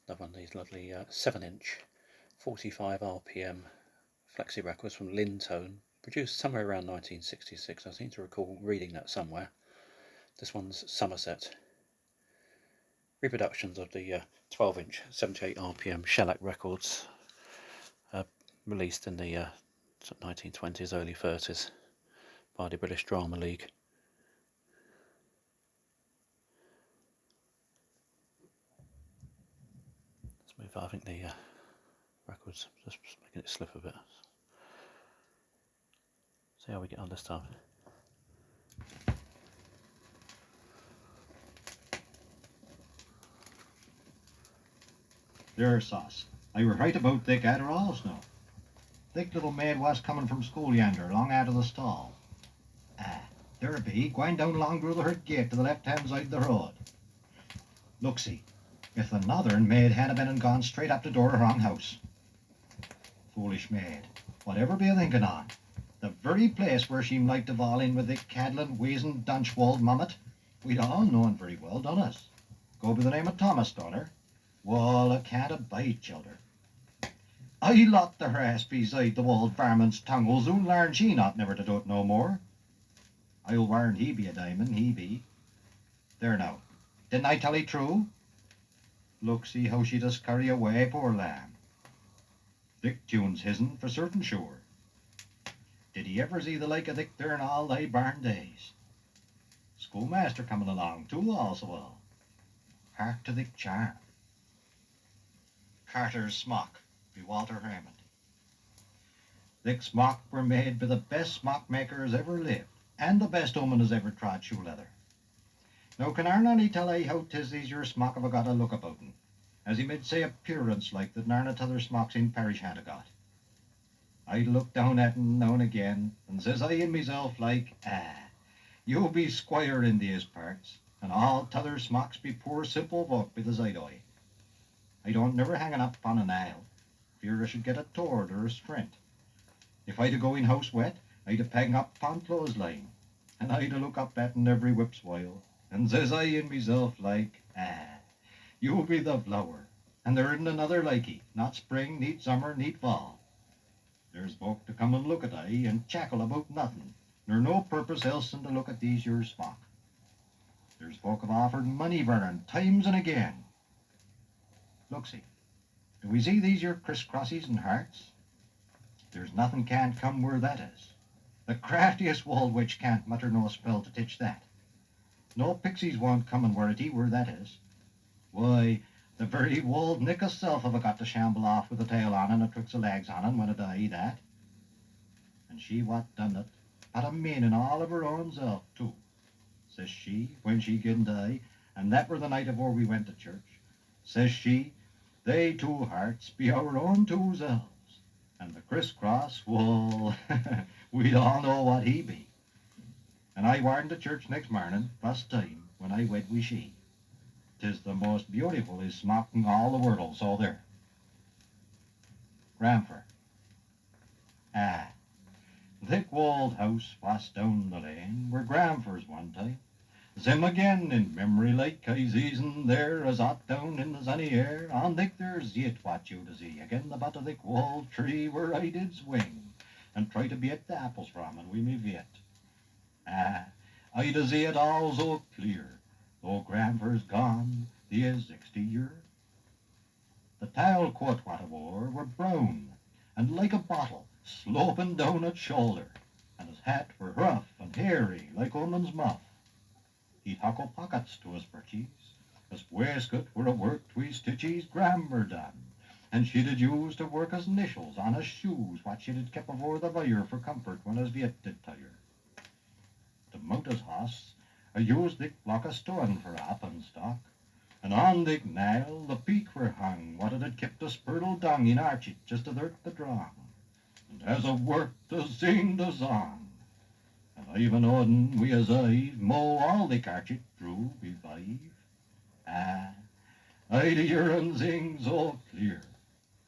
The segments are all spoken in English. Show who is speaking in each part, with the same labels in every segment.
Speaker 1: Another one of these lovely 7-inch 45 RPM Flexi records from Lyntone, produced somewhere around 1966. I seem to recall reading that somewhere. This one's Somerset. Reproductions of the 12-inch 78 RPM shellac records released in the 1920s, early 30s by the British Drama League. Let's move, I think the records, just making it slip a bit. See how we get on this time.
Speaker 2: There, Sauce. I were right about Dick Adderall's now. Dick little maid was coming from school yonder, long out of the stall. There be, going down along Brotherhood Gate to the left-hand side of the road. Look, see, if the northern maid hadn't been and gone straight up the door of the wrong house. Foolish maid, whatever be a thinking on? The very place where she'm like to fall in with the caddling, wheezing, dunchwalled mummet. We'd all known very well, done us. Go by the name of Thomas, don't her? Well, I can't abide childer. I locked the harass beside the walled varmint's tongue will soon learn she not never to do it no more. I'll warrant he be a diamond, he be. There now, didn't I tell 'ee true? Look, see how she does scurry away, poor lamb. Dick tunes his'n for certain sure. Did he ever see the like of Dick there in all thy barn days? Schoolmaster coming along too also well. Hark to Dick charm. Carter's Smock by Walter Hammond. Dick's smock were made by the best smock makers ever lived, and the best woman as ever trod shoe leather. Now can Arnony tell I how 'tis these your smock have got a look about 'en, as he mid say appearance like that narna t'other smocks in parish had a got. I'd look down at 'en now and again, and says I in myself like, you be squire in these parts, and all t'other smocks be poor simple folk by the side o' ye. I don't never hang it up upon a nail, fear I should get a tord or a strint. If I'd a go in house wet, I'd a peg up upon clothesline, and I'd a look up at 'en every whip's while, and says I in myself like, you be the flower, and there isn't another like ye, not spring, neat summer, neat fall. There's folk to come and look at I and chackle about nothing, nor no purpose else than to look at these your smock. There's folk have offered money for 'en times and again. Look, see, do we see these your crisscrossies and hearts? There's nothing can't come where that is. The craftiest wall witch can't mutter no spell to titch that. No pixies won't come and where it where that is. Why, the very wold Nick herself have got to shamble off with a tail on and a tricks of legs on 'en when it I that. And she what done it had a meaning all of her own self too. Says she, when she gin die, and that were the night afore we went to church, says she, they two hearts be our own two selves, and the crisscross, well, we'd all know what he be. And I warned to church next morning, first time, when I wed wi' she. 'Tis the most beautiful is smock in all the world, so there. Gramfer. Thick walled house fast down the lane, where Gramfer's one time. Zim again in memory like I sees 'en there as hot down in the sunny air. On thick there's yet what you to see, again the butt of thick walled tree where I did swing, and try to beat the apples from and wi' me vet. I to see it all so clear, though Gramfer's gone, he is 60 year. The towel coat what I wore were brown, and like a bottle, sloping down at shoulder, and his hat were rough and hairy like woman's muff. He'd huckle pockets to his breeches, his waistcoat were a worked wi' stitches grammar done, and she did use to work his initials on his shoes, what she did keep afore the fire for comfort when his viet did tire. To mount his hoss, I used Dick block of stone for alpen stock, and on Dick nail the peak were hung, what it had kept the spurtle dung in arch it just athert the drong, and as a work to sing the song. And I've an odin wi' his eyes, mow all Dick arch it through be five. I'd hear 'en sing so clear,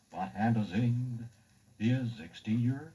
Speaker 2: what hand a singed, he is 60 year.